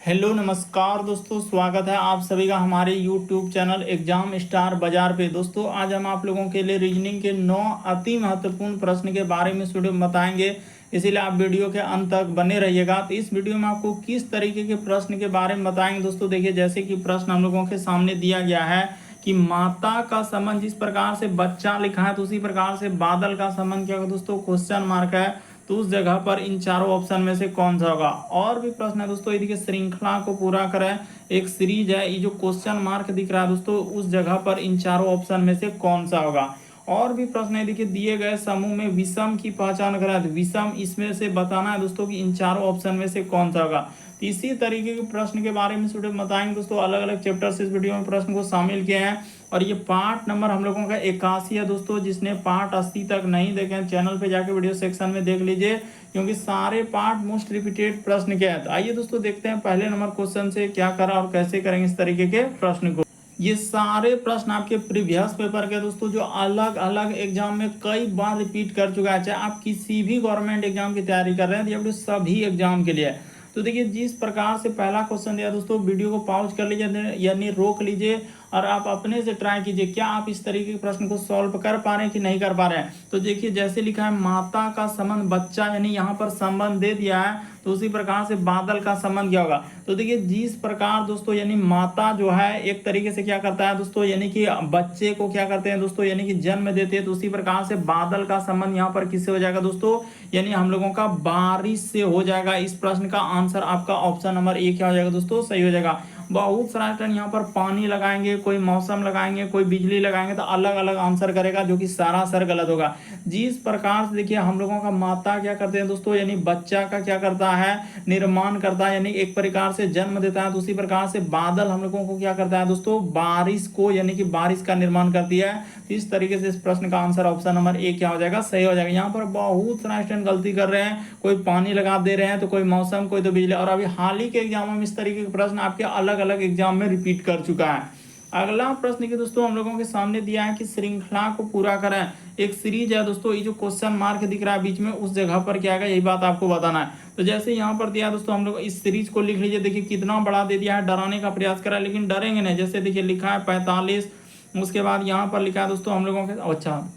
Hello नमस्कार दोस्तों, स्वागत है आप सभी का हमारे यूट्यूब चैनल एग्जाम स्टार बाजार पे। दोस्तों आज हम आप लोगों के लिए रीजनिंग के 9 अति महत्वपूर्ण प्रश्न के बारे में वीडियो में बताएंगे, इसीलिए आप वीडियो के अंत तक बने रहिएगा। तो इस वीडियो में आपको किस तरीके के प्रश्न के बारे में बताएंगे दोस्तों। देखिए, जैसे कि प्रश्न हम लोगों के सामने दिया गया है कि माता का संबंध जिस प्रकार से बच्चा लिखा है तो उसी प्रकार से बादल का संबंध क्या होगा दोस्तों, क्वेश्चन मार्क है। तो उस जगह पर इन चारों ऑप्शन में से कौन सा होगा। और भी प्रश्न है दोस्तों, यदि श्रृंखला को पूरा करें, एक सीरीज है, ये जो क्वेश्चन मार्क दिख रहा है दोस्तों, उस जगह पर इन चारों ऑप्शन में से कौन सा होगा। और भी प्रश्न है, देखिए दिए गए समूह में विषम की पहचान करें तो विषम इसमें से बताना है दोस्तों कि इन चारों ऑप्शन में से कौन सा होगा। तो इसी तरीके के प्रश्न के बारे में वीडियो बताएंगे दोस्तों। अलग अलग चैप्टर से इस वीडियो में प्रश्न को शामिल किए हैं और ये पार्ट नंबर हम लोगों का 81 है दोस्तों। जिसने पार्ट 80 तक नहीं देखे चैनल पे जाके वीडियो सेक्शन में देख लीजिए, क्योंकि सारे पार्ट मोस्ट रिपीटेड प्रश्न के हैं। तो आइए दोस्तों देखते हैं पहले नंबर क्वेश्चन से क्या करा और कैसे करेंगे इस तरीके के प्रश्न को। ये सारे प्रश्न आपके प्रीवियस पेपर के दोस्तों, जो अलग अलग एग्जाम में कई बार रिपीट कर चुका है। चाहे आप किसी भी गवर्नमेंट एग्जाम की तैयारी कर रहे हैं, ये सभी एग्जाम के लिए। तो देखिए, जिस प्रकार से पहला क्वेश्चन दिया दोस्तों, वीडियो को पॉज कर लीजिए यानी रोक लीजिए और आप अपने से ट्राई कीजिए क्या आप इस तरीके के प्रश्न को सॉल्व कर पा रहे हैं कि नहीं कर पा रहे हैं। तो देखिए, जैसे लिखा है माता का संबंध बच्चा, यानी यहाँ पर संबंध दे दिया है, तो उसी प्रकार से बादल का संबंध क्या होगा। तो देखिए, जिस प्रकार दोस्तों यानी माता जो है एक तरीके से क्या करता है दोस्तों, यानी कि बच्चे को क्या करते हैं दोस्तों, यानी कि जन्म देते हैं। तो उसी प्रकार से बादल का संबंध यहाँ पर किससे हो जाएगा दोस्तों, यानी हम लोगों का बारिश से हो जाएगा। इस प्रश्न का आंसर आपका ऑप्शन नंबर ए क्या हो जाएगा दोस्तों, सही हो जाएगा। बहुत सारा स्टूडेंट यहाँ पर पानी लगाएंगे, कोई मौसम लगाएंगे, कोई बिजली लगाएंगे, तो अलग अलग आंसर करेगा, जो कि सरासर गलत होगा। जिस प्रकार से देखिए हम लोगों का माता क्या करते हैं दोस्तों, यानी बच्चा का क्या करता है, निर्माण करता है, यानी एक प्रकार से जन्म देता है। तो उसी प्रकार से बादल हम लोगों को क्या करता है दोस्तों, बारिश को, यानी कि बारिश का निर्माण करती है। तो इस तरीके से इस प्रश्न का आंसर ऑप्शन नंबर ए क्या हो जाएगा, सही हो जाएगा। यहाँ पर बहुत सारा स्टूडेंट गलती कर रहे हैं, कोई पानी लगा दे रहे हैं, तो कोई मौसम, कोई तो बिजली। और अभी हाल ही के एग्जामों में इस तरीके के प्रश्न आपके अलग अलग एग्जाम में रिपीट कर चुका है। अगला प्रश्न के दोस्तों हम लोगों के सामने दिया है कि श्रृंखला को पूरा करें। एक सीरीज है दोस्तों, ये जो क्वेश्चन मार्क दिख रहा है बीच में, उस जगह पर क्या है, यही बात आपको बताना है। तो जैसे यहाँ पर दिया दोस्तों, हम लोग इस सीरीज को लिख लीजिए। देखिए कितना बड़ा दे दिया है, डराने का प्रयास करा, लेकिन डरेंगे नहीं। जैसे देखिए लिखा है 45, उसके बाद यहाँ पर लिखा है दोस्तों हम लोगों के, अच्छा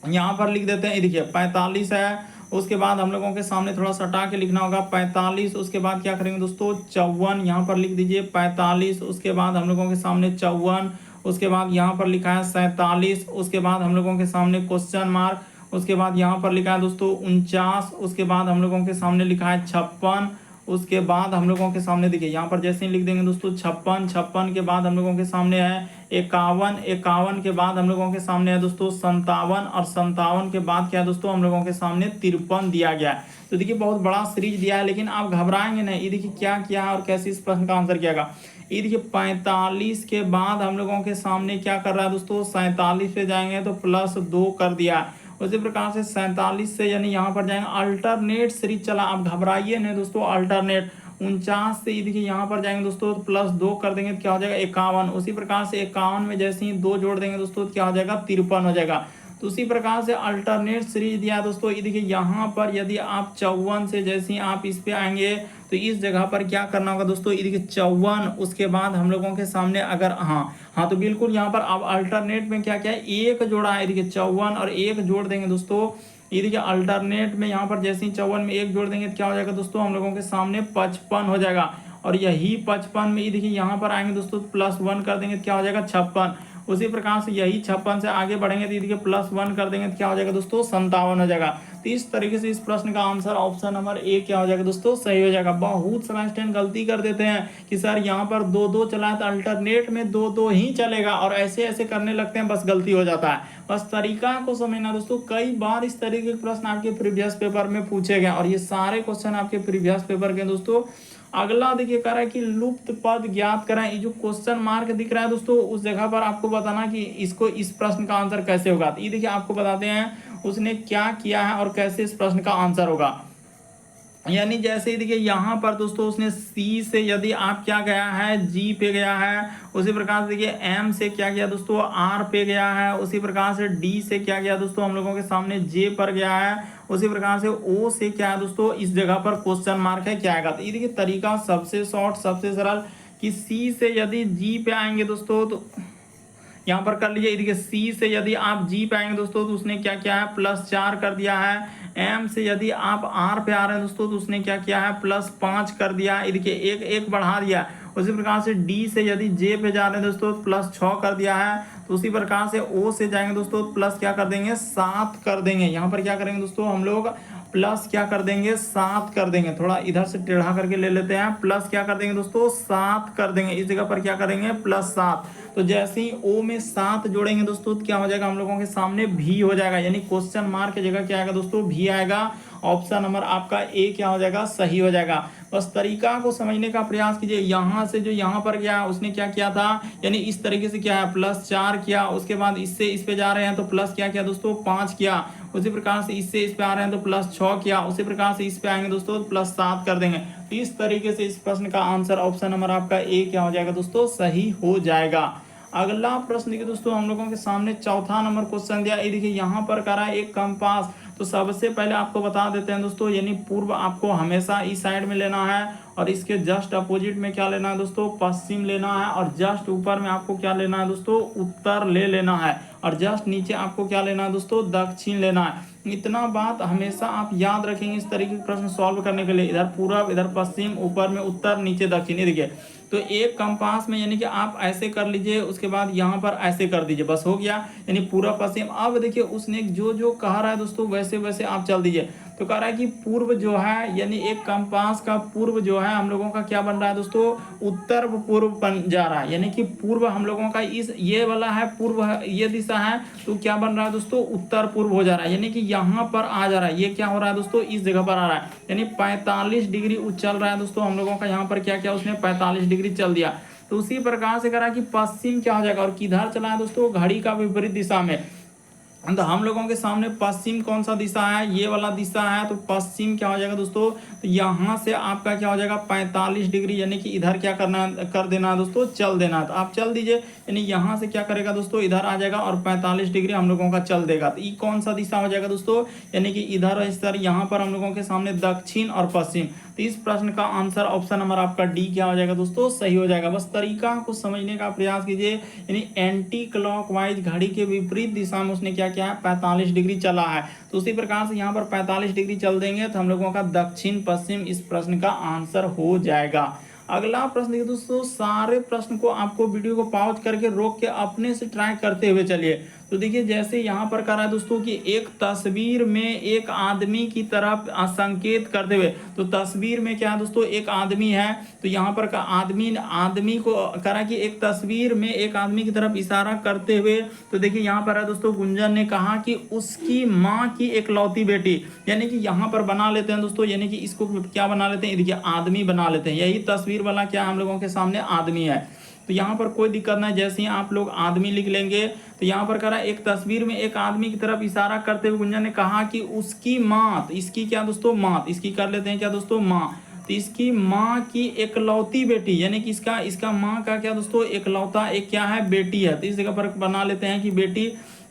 यहाँ पर लिख देते हैं, देखिए 45 है। उसके बाद हम लोगों के सामने थोड़ा सटा के लिखना होगा 45। उसके बाद क्या करेंगे दोस्तों, 54 यहाँ पर लिख दीजिए 45। उसके बाद हम लोगों के सामने 54। उसके बाद यहाँ पर लिखा है 47। उसके बाद हम लोगों के सामने क्वेश्चन मार्क। उसके बाद यहाँ पर लिखा है दोस्तों 49। उसके बाद हम लोगों के सामने लिखा है 56। उसके बाद हम लोगों के सामने देखिए यहाँ पर जैसे ही लिख देंगे दोस्तों 56। 56 के बाद हम लोगों के सामने है 51। 51 के बाद हम लोगों के सामने है दोस्तों 57। और 57 के बाद क्या है दोस्तों, हम लोगों के सामने 53 दिया गया है। तो देखिए बहुत बड़ा सीरीज दिया है, लेकिन आप घबराएंगे नहीं। ये देखिए क्या किया है और कैसे इस प्रश्न का आंसर किया। ये देखिए 45 के बाद हम लोगों के सामने क्या कर रहा है दोस्तों, 47 पे जाएंगे तो +2 कर दिया। उसी प्रकार से 47 से यानी यहाँ पर जाएंगे, अल्टरनेट सीरीज चला। आप घबराइए नहीं दोस्तों, अल्टरनेट 49 से देखिए यहाँ पर जाएंगे दोस्तों, +2 कर देंगे तो क्या हो जाएगा 51। उसी प्रकार से 51 में जैसे ही 2 जोड़ देंगे दोस्तों, क्या हो जाएगा 53 हो जाएगा। तो उसी प्रकार से अल्टरनेट सीरीज दिया दोस्तों। ये देखिए यहाँ पर यदि आप 54 से जैसे ही आप इस पे आएंगे, तो इस जगह पर क्या करना होगा दोस्तों, ये देखिए 54। उसके बाद हम लोगों के सामने अगर हाँ तो बिल्कुल यहाँ पर अब अल्टरनेट में क्या क्या है, एक जोड़ा है। देखिए 54 और 1 जोड़ देंगे दोस्तों। ये देखिए अल्टरनेट में यहाँ पर जैसे ही 54 में 1 जोड़ देंगे तो क्या हो जाएगा दोस्तों, हम लोगों के सामने 55 हो जाएगा। और यही 55 में ये देखिए यहाँ पर आएंगे दोस्तों, +1 कर देंगे तो क्या हो जाएगा 56। उसी प्रकार से यही 56 से आगे बढ़ेंगे तो देखिए +1 कर देंगे तो क्या हो जाएगा दोस्तों, 57 हो जाएगा। तो इस तरीके से इस प्रश्न का आंसर ऑप्शन नंबर ए क्या हो जाएगा दोस्तों, सही हो जाएगा। बहुत सारा स्टूडेंट गलती कर देते हैं कि सर यहाँ पर 2-2 चला है तो अल्टरनेट में 2-2 ही चलेगा, और ऐसे ऐसे करने लगते हैं, बस गलती हो जाता है। बस तरीका को समझना दोस्तों। कई बार इस तरीके के प्रश्न आपके प्रीवियस पेपर में पूछे गए, और ये सारे क्वेश्चन आपके प्रीवियस पेपर के दोस्तों। अगला देखिए कह रहा है कि लुप्त पद ज्ञात कराएं। ये जो क्वेश्चन मार्क दिख रहा है दोस्तों, उस जगह पर आपको बताना कि इसको इस प्रश्न का आंसर कैसे होगा। तो ये देखिए आपको बताते हैं उसने क्या किया है और कैसे इस प्रश्न का आंसर होगा। यानी जैसे ही देखिए यहाँ पर दोस्तों उसने सी से यदि आप क्या गया है जी पे गया है, उसी प्रकार से देखिए एम से क्या गया दोस्तों आर पे गया है, उसी प्रकार से डी से क्या गया दोस्तों हम लोगों के सामने जे पर गया है, उसी प्रकार से ओ से क्या है दोस्तों इस जगह पर क्वेश्चन मार्क है क्या आएगा। तो ये देखिए तरीका सबसे शॉर्ट सबसे सरल कि सी से यदि जी पे आएंगे दोस्तों तो यहाँ पर कर लीजिए। देखिए सी से यदि आप जी पे आएंगे दोस्तों तो उसने क्या किया है +4 कर दिया है। एम से यदि आप आर पे आ रहे हैं दोस्तों तो उसने क्या किया है +5 कर दिया है। देखिए एक एक बढ़ा दिया। उसी प्रकार से डी से यदि जे पे जा रहे हैं दोस्तों +6 कर दिया है। तो उसी प्रकार से ओ से जाएंगे दोस्तों प्लस क्या कर देंगे 7 कर देंगे। यहाँ पर क्या करेंगे दोस्तों हम लोग प्लस क्या कर देंगे 7 कर देंगे। थोड़ा इधर से टेढ़ा करके ले लेते हैं। प्लस क्या कर देंगे दोस्तों 7 कर देंगे। इस जगह पर क्या करेंगे +7। तो जैसे ही ओ में 7 जोड़ेंगे दोस्तों तो क्या हो जाएगा हम लोगों के सामने भी हो जाएगा, यानी क्वेश्चन मार्क की जगह क्या आएगा दोस्तों भी आएगा। ऑप्शन नंबर आपका ए क्या हो जाएगा सही हो जाएगा। बस तरीका को समझने का प्रयास कीजिए। यहाँ से जो यहाँ पर गया उसने क्या किया था, यानी इस तरीके से क्या है +4 किया। उसके बाद इससे इस पे जा रहे हैं तो प्लस क्या किया दोस्तों 5 किया। उसी प्रकार से इससे इस पे आ रहे हैं तो +6 किया। उसी प्रकार से इस पे आएंगे दोस्तों +7 कर देंगे। तो इस तरीके से इस प्रश्न का आंसर ऑप्शन नंबर आपका ए क्या हो जाएगा दोस्तों सही हो जाएगा। अगला प्रश्न देखिए दोस्तों हम लोगों के सामने चौथा नंबर क्वेश्चन दिया। ये देखिए यहाँ पर करा एक कंपास। तो सबसे पहले आपको बता देते हैं दोस्तों, यानी पूर्व आपको हमेशा इस साइड में लेना है और इसके जस्ट अपोजिट में क्या लेना है दोस्तों पश्चिम लेना है, और जस्ट ऊपर में आपको क्या लेना है दोस्तों उत्तर ले लेना है, और जस्ट नीचे आपको क्या लेना है दोस्तों दक्षिण लेना है। इतना बात हमेशा आप याद रखेंगे इस तरीके के प्रश्न सॉल्व करने के लिए। इधर पूर्व इधर पश्चिम, ऊपर में उत्तर नीचे दक्षिण। देखिए तो एक कंपास में यानी कि आप ऐसे कर लीजिए, उसके बाद यहाँ पर ऐसे कर दीजिए, बस हो गया यानी पूरा पश्चिम। अब देखिए उसने जो जो कह रहा है दोस्तों वैसे वैसे आप चल दीजिए। तो कह रहा है कि पूर्व जो है यानी एक कंपास का पूर्व जो है हम लोगों का क्या बन रहा है दोस्तों उत्तर पूर्व बन जा रहा है, यानी कि पूर्व हम लोगों का इस ये वाला है पूर्व ये दिशा है तो क्या बन रहा है दोस्तों उत्तर पूर्व हो जा रहा है, यानी कि यहाँ पर आ जा रहा है। ये क्या हो रहा है दोस्तों इस जगह पर आ रहा है, यानी 45 डिग्री चल रहा है दोस्तों हम लोगों का। यहाँ पर क्या किया उसने 45 डिग्री चल दिया। तो उसी प्रकार से करा कि पश्चिम क्या हो जाएगा, और किधर चला है दोस्तों घड़ी का विपरीत दिशा में। तो हम लोगों के सामने पश्चिम कौन सा दिशा है ये वाला दिशा है, तो पश्चिम क्या हो जाएगा दोस्तों तो यहाँ से आपका क्या हो जाएगा 45 डिग्री, यानी कि इधर क्या करना कर देना है दोस्तों चल देना है। तो आप चल दीजिए, यानी यहाँ से क्या करेगा दोस्तों इधर आ जाएगा और 45 डिग्री हम लोगों का चल देगा। तो ये कौन सा दिशा हो जाएगा दोस्तों, यानी कि इधर इस तरह यहाँ पर हम लोगों के सामने दक्षिण और पश्चिम। तो इस प्रश्न का आंसर ऑप्शन नंबर आपका डी क्या हो जाएगा दोस्तों सही हो जाएगा। बस तरीका को समझने का प्रयास कीजिए, यानी एंटी क्लॉकवाइज घड़ी के विपरीत दिशा में उसने क्या किया है 45 डिग्री चला है। तो उसी प्रकार से यहाँ पर 45 डिग्री चल देंगे तो हम लोगों का दक्षिण पश्चिम इस प्रश्न का आंसर हो जाएगा। अगला प्रश्न देखिए दोस्तों, सारे प्रश्न को आपको वीडियो को पॉज करके रोक के अपने से ट्राई करते हुए चलिए। तो देखिए जैसे यहाँ पर कह रहा है दोस्तों कि एक तस्वीर में एक आदमी की तरफ संकेत करते हुए, तो तस्वीर में क्या है दोस्तों एक आदमी है। तो यहाँ पर का आदमी को कह रहा है कि एक तस्वीर में एक आदमी की तरफ इशारा करते हुए, तो देखिए यहाँ पर है दोस्तों गुंजन ने कहा कि उसकी माँ की एकलौती बेटी, यानी कि यहाँ पर बना लेते हैं दोस्तों, यानी कि इसको क्या बना लेते हैं देखिए आदमी बना लेते हैं। यही तस्वीर वाला क्या हम लोगों के सामने आदमी है। तो यहाँ पर कोई दिक्कत नहीं, जैसे ही आप लोग आदमी लिख लेंगे। तो यहाँ पर कह रहा है एक तस्वीर में एक आदमी की तरफ इशारा करते हुए गुंजन ने कहा कि उसकी माँ, तो इसकी क्या दोस्तों माँ, इसकी कर लेते हैं क्या दोस्तों माँ। तो इसकी माँ की एकलौती बेटी, यानी कि इसका माँ का क्या दोस्तों एकलौता एक क्या है बेटी है। तो इस जगह पर बना लेते हैं कि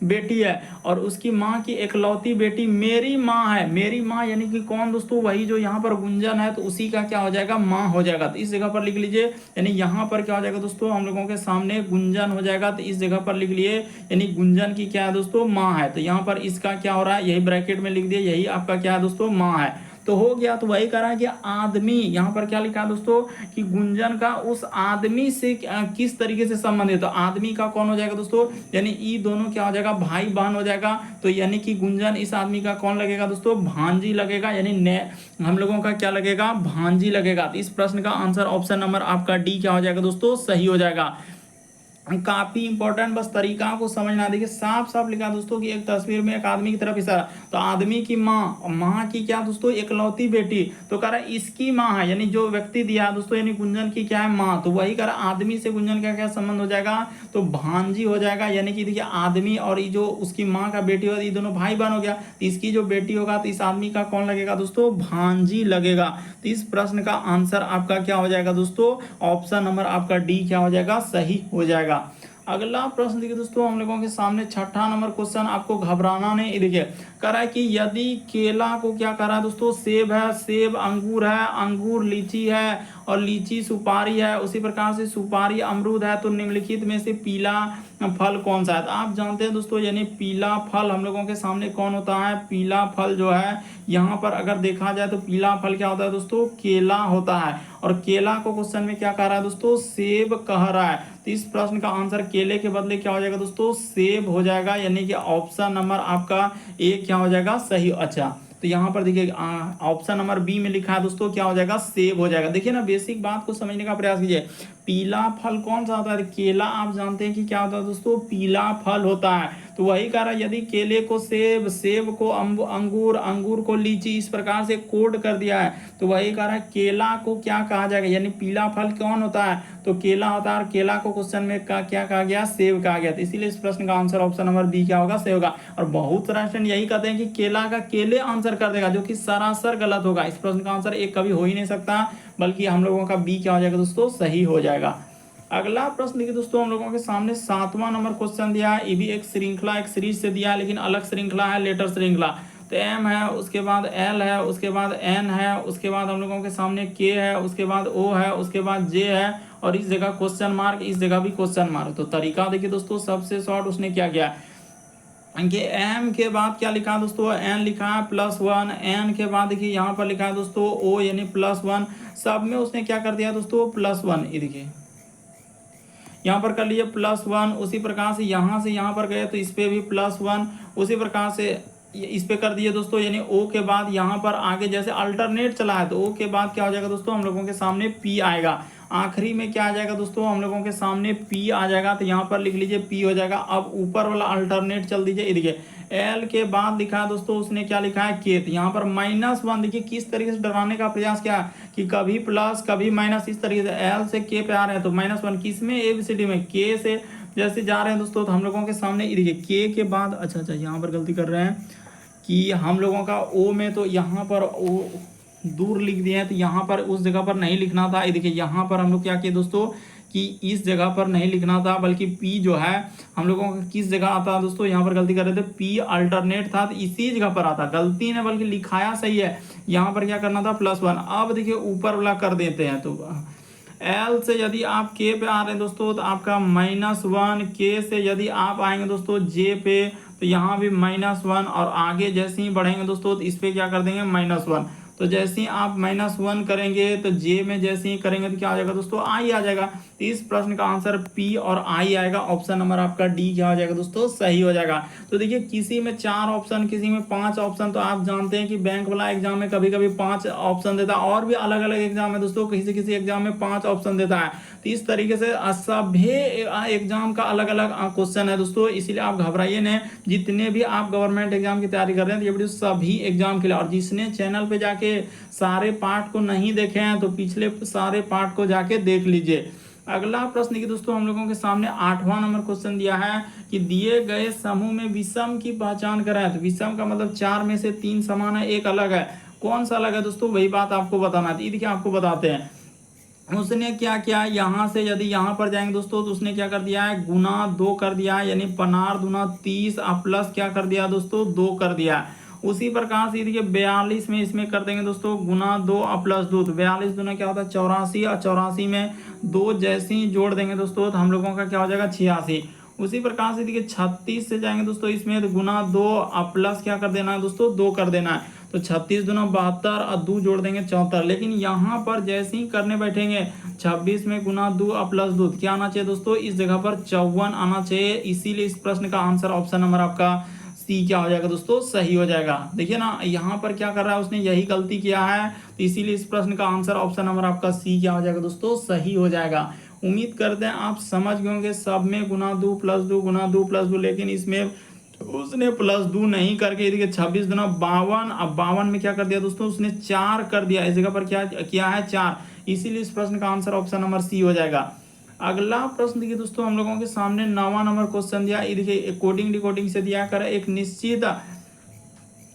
बेटी है, और उसकी माँ की एकलौती बेटी मेरी माँ है। मेरी माँ यानी कि कौन दोस्तों वही जो यहाँ पर गुंजन है, तो उसी का क्या हो जाएगा माँ हो जाएगा। तो इस जगह पर लिख लीजिए, यानी यहाँ पर क्या हो जाएगा दोस्तों हम लोगों के सामने गुंजन हो जाएगा। तो इस जगह पर लिख लिए, यानी गुंजन की क्या है दोस्तों माँ है। तो यहाँ पर इसका क्या हो रहा है यही ब्रैकेट में लिख दिए, यही आपका क्या है दोस्तों माँ है। तो हो गया। तो वही कह रहा है कि आदमी, यहाँ पर क्या लिखा है दोस्तों कि गुंजन का उस आदमी से किस तरीके से संबंध है। तो आदमी का कौन हो जाएगा दोस्तों, यानी ये दोनों क्या हो जाएगा भाई बहन हो जाएगा। तो यानी कि गुंजन इस आदमी का कौन लगेगा दोस्तों भांजी लगेगा, यानी हम लोगों का क्या लगेगा भांजी लगेगा। तो इस प्रश्न का आंसर ऑप्शन नंबर आपका डी क्या हो जाएगा दोस्तों सही हो जाएगा। काफी इंपॉर्टेंट, बस तरीका को समझना। देखिए साफ साफ लिखा दोस्तों कि एक तस्वीर में एक आदमी की तरफ इशारा, तो आदमी की माँ, माँ की क्या दोस्तों इकलौती बेटी, तो कह रहा है इसकी माँ है, यानी जो व्यक्ति दिया है दोस्तों, यानी गुंजन की क्या है माँ, तो वही कह रहा आदमी से गुंजन का क्या संबंध हो जाएगा, तो भांजी हो जाएगा। यानी कि देखिए आदमी और ये जो उसकी माँ का बेटी होगा, ये दोनों भाई बहन हो गया, तो इसकी जो बेटी होगा तो इस आदमी का कौन लगेगा दोस्तों, भांजी लगेगा। तो इस प्रश्न का आंसर आपका क्या हो जाएगा दोस्तों, ऑप्शन नंबर आपका डी क्या हो जाएगा, सही हो जाएगा। अगला प्रश्न देखिए दोस्तों हम लोगों के सामने छठा नंबर क्वेश्चन, आपको घबराना नहीं। देखिए कह रहा है कि यदि केला को क्या कह रहा है दोस्तों, सेब है, सेब अंगूर है, अंगूर लीची है और लीची सुपारी है, उसी प्रकार से सुपारी अमरूद है, तो निम्नलिखित में से पीला फल कौन सा है। तो आप जानते हैं दोस्तों, यानी पीला फल हम लोगों के सामने कौन होता है, पीला फल जो है यहाँ पर अगर देखा जाए तो पीला फल क्या होता है दोस्तों, केला होता है। और केला को क्वेश्चन में क्या कह रहा है दोस्तों, सेब कह रहा है। तो इस प्रश्न का आंसर केले के बदले क्या हो जाएगा दोस्तों, सेब हो जाएगा। यानी कि ऑप्शन नंबर आपका ए क्या हो जाएगा, सही। अच्छा तो यहाँ पर देखिए ऑप्शन नंबर बी में लिखा है दोस्तों, क्या हो जाएगा, सेब हो जाएगा। देखिए ना बेसिक बात को समझने का प्रयास कीजिए। पीला फल कौन सा होता है, केला आप जानते हैं कि क्या होता है दोस्तों, पीला फल होता है। तो वही कह रहा है यदि केले को सेब, सेब को अंगूर, अंगूर को लीची, इस प्रकार से कोड कर दिया है, तो वही कह रहा है केला को क्या कहा जाएगा, यानी पीला फल कौन होता है, तो केला होता है। और केला को क्वेश्चन में क्या कहा गया, सेब कहा गया। तो इसीलिए इस प्रश्न का आंसर ऑप्शन नंबर बी क्या होगा, सेब होगा। और बहुत सारा स्टूडेंट यही कहते हैं कि केला का केले आंसर कर देगा, जो कि सरासर गलत होगा। इस प्रश्न का आंसर एक कभी हो ही नहीं सकता, बल्कि हम लोगों का बी क्या हो जाएगा दोस्तों, सही हो जाएगा। अगला प्रश्न देखिए दोस्तों हम लोगों के सामने सातवां नंबर क्वेश्चन दिया है। ये भी एक श्रृंखला, एक सीरीज से दिया है, लेकिन अलग श्रृंखला है, लेटर श्रृंखला। तो एम है, उसके बाद एल है, उसके बाद एन है, उसके बाद हम लोगों के सामने के है, उसके बाद ओ है, उसके बाद जे है, और इस जगह क्वेश्चन मार्क, इस जगह भी क्वेश्चन मार्क। तो तरीका देखिए दोस्तों, सबसे शॉर्ट उसने क्या किया, एम के बाद क्या लिखा है दोस्तों, एन लिखा है +1, एन के बाद देखिए यहाँ पर लिखा है दोस्तों ओ, यानी +1, सब में उसने क्या कर दिया दोस्तों, +1। ये देखिए यहाँ पर कर लीजिए +1, उसी प्रकार से यहाँ पर गए तो इस पे भी +1, उसी प्रकार से इस पे कर दिए दोस्तों। यानी ओ के बाद यहाँ पर आगे जैसे अल्टरनेट चला है, तो ओ के बाद क्या हो जाएगा दोस्तों, हम लोगों के सामने पी आएगा। आखिरी में क्या आ जाएगा दोस्तों, हम लोगों के सामने पी आ जाएगा। तो यहाँ पर लिख लीजिए पी हो जाएगा। अब ऊपर वाला अल्टरनेट चल दीजिए, देखिए एल के बाद लिखा है दोस्तों, उसने क्या लिखा है, के। तो यहाँ पर -1, देखिए किस तरीके से डराने का प्रयास किया कि कभी प्लस कभी माइनस, इस तरीके से एल से के पे आ रहे हैं, तो -1 किस में, ABCD में, के से जैसे जा रहे हैं दोस्तों। तो हम लोगों के सामने देखिए के के बाद, अच्छा यहाँ पर गलती कर रहे हैं कि हम लोगों का ओ में, तो यहाँ पर ओ दूर लिख दिए हैं, तो यहाँ पर उस जगह पर नहीं लिखना था। ये देखिए यहाँ पर हम लोग क्या किए दोस्तों, कि इस जगह पर नहीं लिखना था, बल्कि पी जो है हम लोगों का किस जगह आता है दोस्तों, यहाँ पर गलती कर रहे थे, पी अल्टरनेट था तो इसी जगह पर आता, गलती ने बल्कि लिखाया सही है। यहाँ पर क्या करना था, +1। अब देखिए ऊपर वाला कर देते हैं, तो एल से यदि आप के पे आ रहे हैं दोस्तों, तो आपका -1, के से यदि आप आएंगे दोस्तों जे पे, तो यहाँ भी -1, और आगे जैसे ही बढ़ेंगे दोस्तों, तो इस पे क्या कर देंगे, -1। तो जैसे ही आप -1 करेंगे, तो जे में जैसे ही करेंगे तो क्या आ जाएगा दोस्तों, आई आ जाएगा। तो इस प्रश्न का आंसर पी और आई आएगा। ऑप्शन नंबर आपका डी क्या हो जाएगा दोस्तों, सही हो जाएगा। तो देखिए किसी में 4 ऑप्शन, किसी में 5 ऑप्शन, तो आप जानते हैं कि बैंक वाला एग्जाम में कभी कभी 5 ऑप्शन देता है, और भी अलग अलग एग्जाम है दोस्तों, किसी एग्जाम में 5 ऑप्शन देता है। तो इस तरीके से सभी एग्जाम का अलग अलग क्वेश्चन है दोस्तों, इसीलिए आप घबराइए नहीं। जितने भी आप गवर्नमेंट एग्जाम की तैयारी कर रहे हैं, तो ये वीडियो सभी एग्जाम के लिए, और जिसने चैनल पे जाके सारे पार्ट को नहीं देखे हैं, तो पिछले सारे पार्ट को जाके देख लीजिए। अगला प्रश्न देखिए दोस्तों हम लोगों के सामने 8वां नंबर क्वेश्चन दिया है कि दिए गए समूह में विषम की पहचान करें। तो विषम का मतलब 4 में से 3 समान है, एक अलग है। कौन सा अलग है दोस्तों, वही बात आपको बताना है। देखिए आपको बताते हैं, उसने क्या किया, यहाँ से यदि यहाँ पर जाएंगे दोस्तों, तो उसने क्या कर दिया है, गुना 2 कर दिया है, यानी 15 दूना 30, प्लस क्या कर दिया दोस्तों, 2 कर दिया। उसी प्रकार से देखिए 42 में इसमें कर देंगे दोस्तों, गुना 2 प्लस 2, तो 42 दूना क्या होता है 84, और 84 में 2 जैसे ही जोड़ देंगे दोस्तों, तो हम लोगों का क्या हो जाएगा 86। उसी प्रकार से देखिए 36 से जाएंगे दोस्तों, इसमें तो गुना 2 प्लस क्या कर देना है दोस्तों, 2 कर देना है। तो 36 दूना 72, और 2 जोड़ देंगे 74। लेकिन यहाँ पर जैसे ही करने बैठेंगे 26 में गुना 2 प्लस 2, क्या आना चाहिए दोस्तों, इस जगह पर 54 आना चाहिए। इसीलिए इस प्रश्न का आंसर ऑप्शन नंबर आपका सी क्या हो जाएगा दोस्तों, सही हो जाएगा। देखिए ना यहाँ पर क्या कर रहा है, उसने यही गलती किया है, तो इसीलिए इस प्रश्न का आंसर ऑप्शन नंबर आपका सी क्या हो जाएगा दोस्तों, सही हो जाएगा। उम्मीद करते हैं आप समझ गए होंगे। सब में गुना 2 प्लस 2 गुना 2 प्लस 2, लेकिन इसमें उसने प्लस 2 नहीं करके देखिए 26 दुना 52। अब 52 में क्या कर दिया दोस्तों, उसने 4 कर दिया, इस जगह पर क्या किया है 4, इसीलिए इस प्रश्न का आंसर ऑप्शन नंबर सी हो जाएगा। अगला प्रश्न देखिए दोस्तों, हम लोगों के सामने 9वां नंबर क्वेश्चन दिया। ये देखिए कोडिंग डिकोडिंग से दिया कर एक निश्चित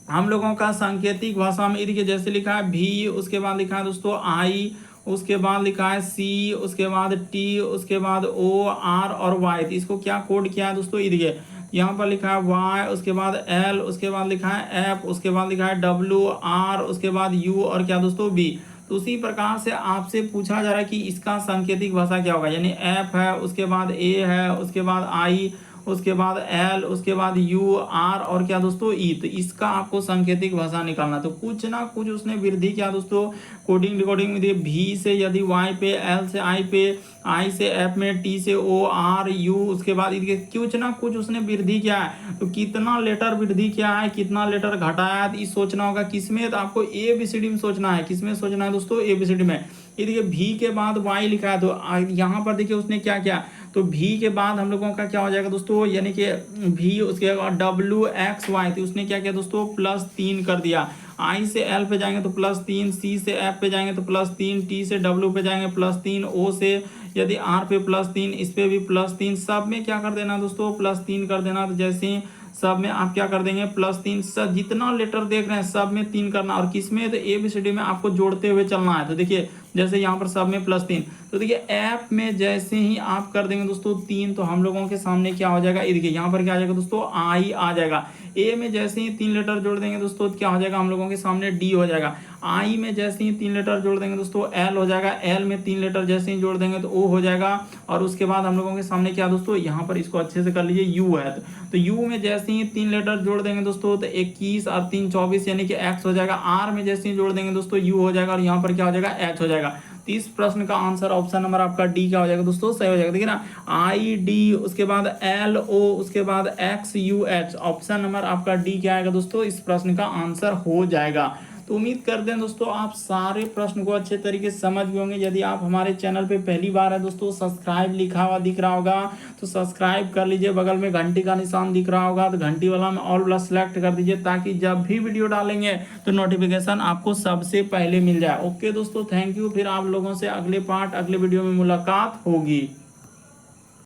हम लोगों का सांकेतिक भाषा में, देखिए जैसे लिखा है भी, उसके बाद लिखा है दोस्तों आई, उसके बाद लिखा है सी, उसके बाद टी, उसके बाद ओ आर और वाई। तो इसको क्या कोड किया है दोस्तों, ये देखिए यहाँ पर लिखा है वाई, उसके बाद एल, उसके बाद लिखा है एफ, उसके बाद लिखा है डब्ल्यू आर, उसके बाद यू और क्या दोस्तों बी। तो उसी प्रकार से आपसे पूछा जा रहा है कि इसका सांकेतिक भाषा क्या होगा, यानी एफ है, उसके बाद ए है, उसके बाद आई, उसके बाद एल, उसके बाद यू आर और क्या दोस्तों ई। तो इसका आपको सांकेतिक भाषा निकालना। तो कुछ ना कुछ उसने वृद्धि किया दोस्तों कोडिंग रिकॉर्डिंग में। भी से यदि वाई पे, एल से आई पे, आई से एफ में, टी से ओ आर यू, उसके बाद कुछ ना कुछ उसने वृद्धि किया है। तो कितना लेटर वृद्धि किया है, कितना लेटर घटाया है, तो सोचना होगा किसमें, तो आपको एबीसीडी में सोचना है। किसमें सोचना है दोस्तों, एबीसीडी में। ये देखिए भी के बाद वाई लिखा है, तो यहाँ पर देखिए उसने क्या किया, तो भी के बाद हम लोगों का क्या हो जाएगा दोस्तों, यानी कि भी, उसके बाद डब्ल्यू एक्स वाई, तो उसने क्या किया दोस्तों +3 कर दिया। आई से एल पे जाएंगे तो +3, सी से एफ पे जाएंगे तो +3, टी से डब्ल्यू पे जाएंगे +3, ओ से यदि आर पे +3, इस पे भी +3, सब में क्या कर देना दोस्तों +3 कर देना। तो जैसे ही सब में आप क्या कर देंगे +3, सब जितना लेटर देख रहे हैं सब में 3 करना। और किस में, तो एबीसीडी में आपको जोड़ते हुए चलना है। तो देखिए जैसे यहाँ पर सब में +3, तो देखिए ऐप में जैसे ही आप कर देंगे दोस्तों 3, तो हम लोगों के सामने क्या हो जाएगा, ये देखिए यहाँ पर क्या आ जाएगा दोस्तों आई आ जाएगा। ए में जैसे ही 3 लेटर जोड़ देंगे दोस्तों क्या हो जाएगा, हम लोगों के सामने डी हो जाएगा। आई में जैसे ही 3 लेटर जोड़ देंगे दोस्तों एल हो जाएगा। एल में 3 लेटर जैसे ही जोड़ देंगे तो ओ हो जाएगा। और उसके बाद हम लोगों के सामने क्या दोस्तों, यहाँ पर इसको अच्छे से कर लीजिए यू है, तो यू में जैसे ही 3 लेटर जोड़ देंगे दोस्तों तो 21 और 3 24, यानी कि एक्स हो जाएगा। आर में जैसे ही जोड़ देंगे दोस्तों यू हो जाएगा, और यहाँ पर क्या हो जाएगा एच हो जाएगा। तो इस प्रश्न का आंसर ऑप्शन नंबर आपका डी क्या हो जाएगा दोस्तों, सही हो जाएगा। देखिए ना आई डी, उसके बाद एल ओ, उसके बाद x U H, option number आपका डी क्या आएगा दोस्तों, इस प्रश्न का आंसर हो जाएगा। तो उम्मीद करते हैं दोस्तों आप सारे प्रश्न को अच्छे तरीके से समझ गए होंगे। यदि आप हमारे चैनल पे पहली बार है दोस्तों, सब्सक्राइब लिखा हुआ दिख रहा होगा तो सब्सक्राइब कर लीजिए। बगल में घंटी का निशान दिख रहा होगा तो घंटी वाला में ऑल प्लस सेलेक्ट कर दीजिए, ताकि जब भी वीडियो डालेंगे तो नोटिफिकेशन आपको सबसे पहले मिल जाए। ओके दोस्तों, थैंक यू। फिर आप लोगों से अगले पार्ट अगले वीडियो में मुलाकात होगी।